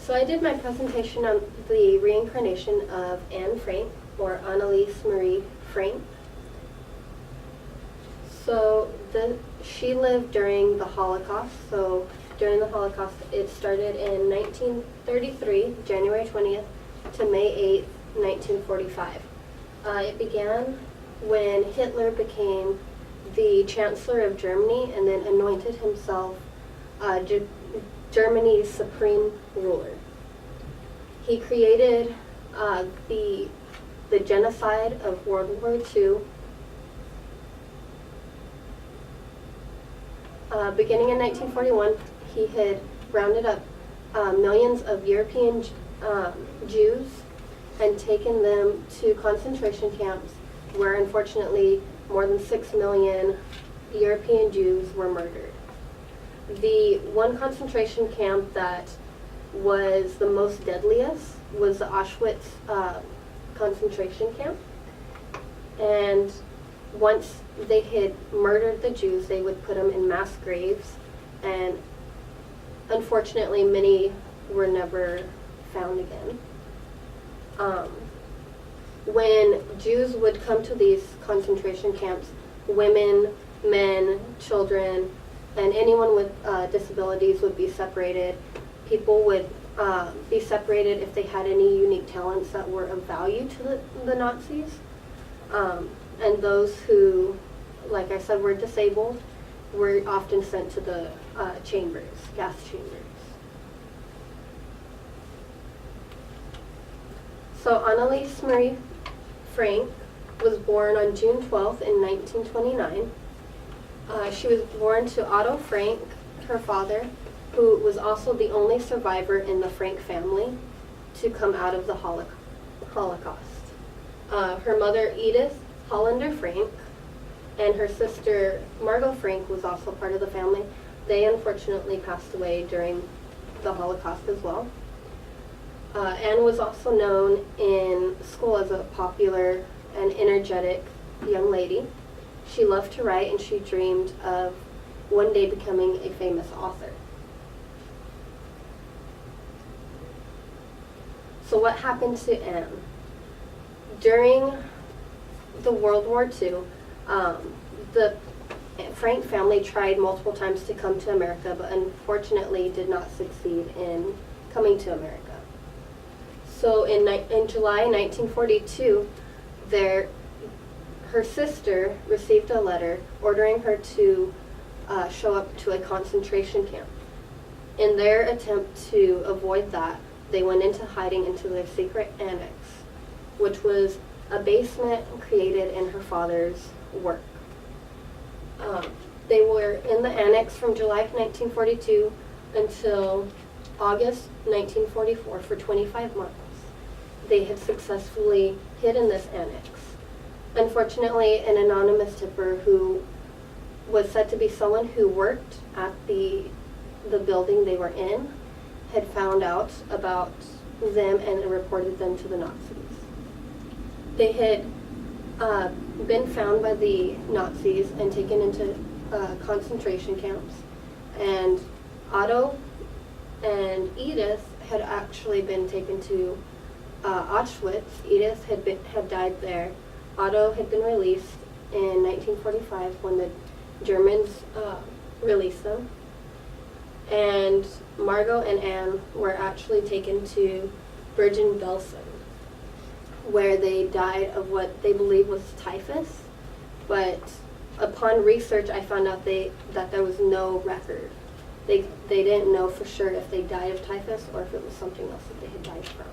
So I did my presentation on the reincarnation of Anne Frank, or Annalise Marie Frank. So she lived during the Holocaust. So during the Holocaust, it started in 1933, January 20th, to May 8th, 1945. It began when Hitler became the Chancellor of Germany and then anointed himself Germany's supreme ruler. He created the genocide of World War II. Beginning in 1941, he had rounded up millions of European Jews and taken them to concentration camps where unfortunately more than 6 million European Jews were murdered. The one concentration camp that was the most deadliest was the Auschwitz concentration camp. And once they had murdered the Jews, they would put them in mass graves, and unfortunately many were never found again. When Jews would come to these concentration camps, women, men, children, and anyone with disabilities would be separated. People would be separated if they had any unique talents that were of value to the Nazis. And those who, like I said, were disabled were often sent to the chambers, gas chambers. So Annalise Marie Frank was born on June 12th in 1929. She was born to Otto Frank, her father, who was also the only survivor in the Frank family to come out of the Holocaust. Her mother, Edith Hollander Frank, and her sister, Margot Frank, was also part of the family. They unfortunately passed away during the Holocaust as well. Anne was also known in school as a popular and energetic young lady. She loved to write, and she dreamed of one day becoming a famous author. So what happened to Anne? During the World War II, the Frank family tried multiple times to come to America, but unfortunately did not succeed in coming to America. So in July 1942, her sister received a letter ordering her to show up to a concentration camp. In their attempt to avoid that, they went into hiding into their secret annex, which was a basement created in her father's work. They were in the annex from July 1942 until August 1944 for 25 months. They had successfully hid in this annex. Unfortunately, an anonymous tipper who was said to be someone who worked at the building they were in had found out about them and reported them to the Nazis. They had been found by the Nazis and taken into concentration camps, and Otto and Edith had actually been taken to Auschwitz. Edith had died there. Otto had been released in 1945 when the Germans released them. And Margot and Anne were actually taken to Bergen-Belsen, where they died of what they believe was typhus. But upon research, I found out that there was no record. They didn't know for sure if they died of typhus or if it was something else that they had died from.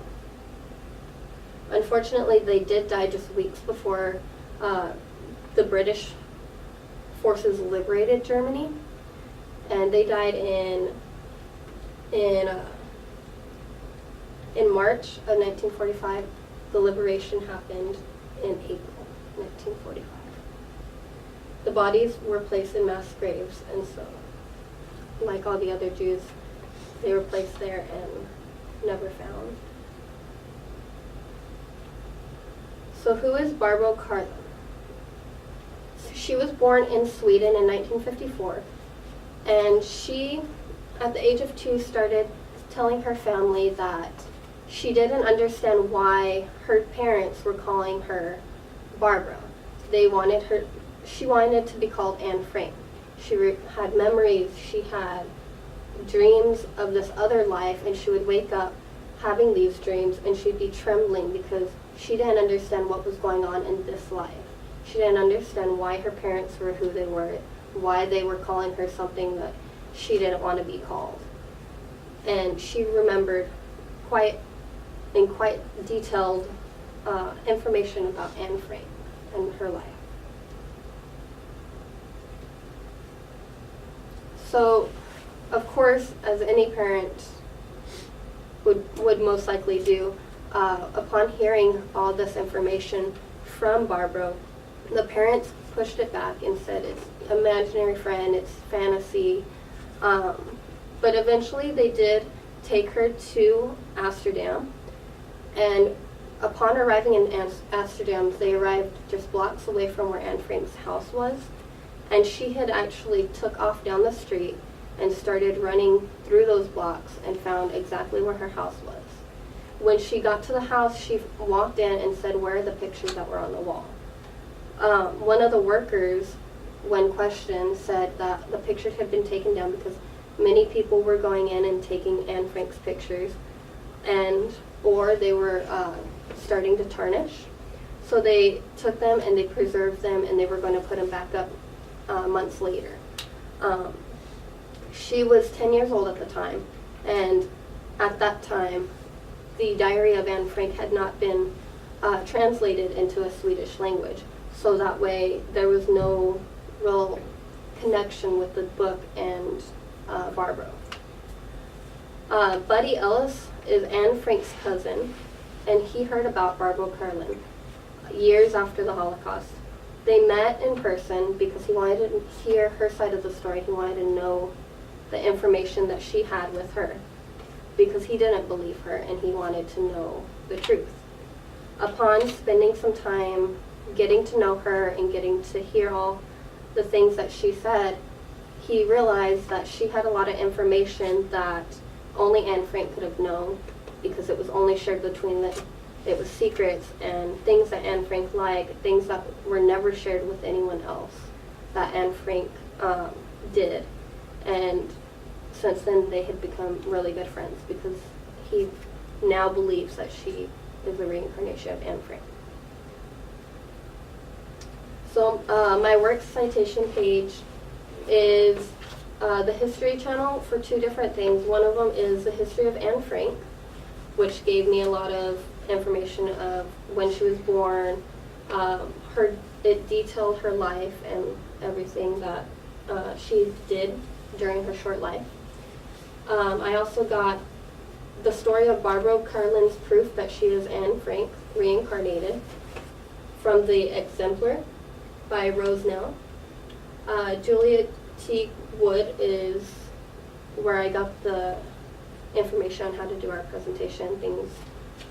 Unfortunately, they did die just weeks before the British forces liberated Germany, and they died in March of 1945. The liberation happened in April 1945. The bodies were placed in mass graves, and so, like all the other Jews, they were placed there and never found. So who is Barbro Karla? She was born in Sweden in 1954, and she, at the age of 2, started telling her family that she didn't understand why her parents were calling her Barbara. She wanted to be called Anne Frank. She had memories, she had dreams of this other life, and she would wake up having these dreams and she'd be trembling because she didn't understand what was going on in this life. She didn't understand why her parents were who they were, why they were calling her something that she didn't want to be called. And she remembered quite detailed information about Anne Frank and her life. So, of course, as any parent would most likely do, upon hearing all this information from Barbara, the parents pushed it back and said it's imaginary friend, it's fantasy. But eventually they did take her to Amsterdam, and upon arriving in Amsterdam, they arrived just blocks away from where Anne Frank's house was, and she had actually took off down the street and started running through those blocks and found exactly where her house was. When she got to the house, she walked in and said, "Where are the pictures that were on the wall?" One of the workers, when questioned, said that the pictures had been taken down because many people were going in and taking Anne Frank's pictures, or they were starting to tarnish. So they took them and they preserved them, and they were going to put them back up months later. She was 10 years old at the time, and at that time, the Diary of Anne Frank had not been translated into a Swedish language. So that way, there was no real connection with the book and Barbara. Buddy Ellis is Anne Frank's cousin, and he heard about Barbara Carlin years after the Holocaust. They met in person because he wanted to hear her side of the story. He wanted to know the information that she had with her, because he didn't believe her and he wanted to know the truth. Upon spending some time getting to know her and getting to hear all the things that she said, he realized that she had a lot of information that only Anne Frank could have known, because it was only shared between them. It was secrets and things that Anne Frank liked, things that were never shared with anyone else that Anne Frank did. And since then, they had become really good friends, because he now believes that she is a reincarnation of Anne Frank. So my work citation page is the History Channel for two different things. One of them is the history of Anne Frank, which gave me a lot of information of when she was born. It detailed her life and everything that she did during her short life. I also got the story of Barbara Carlin's proof that she is Anne Frank, reincarnated, from the Exemplar by Rose Nell. Julia T. Wood is where I got the information on how to do our presentation, things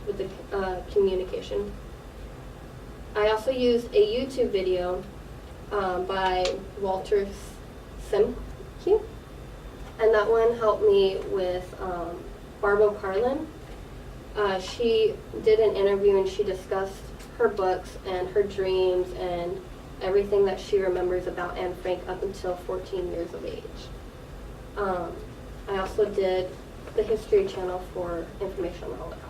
with the communication. I also used a YouTube video by Walter Simke, and that one helped me with Barbara Carlin. She did an interview and she discussed her books and her dreams and everything that she remembers about Anne Frank up until 14 years of age. I also did the History Channel for information on the Holocaust.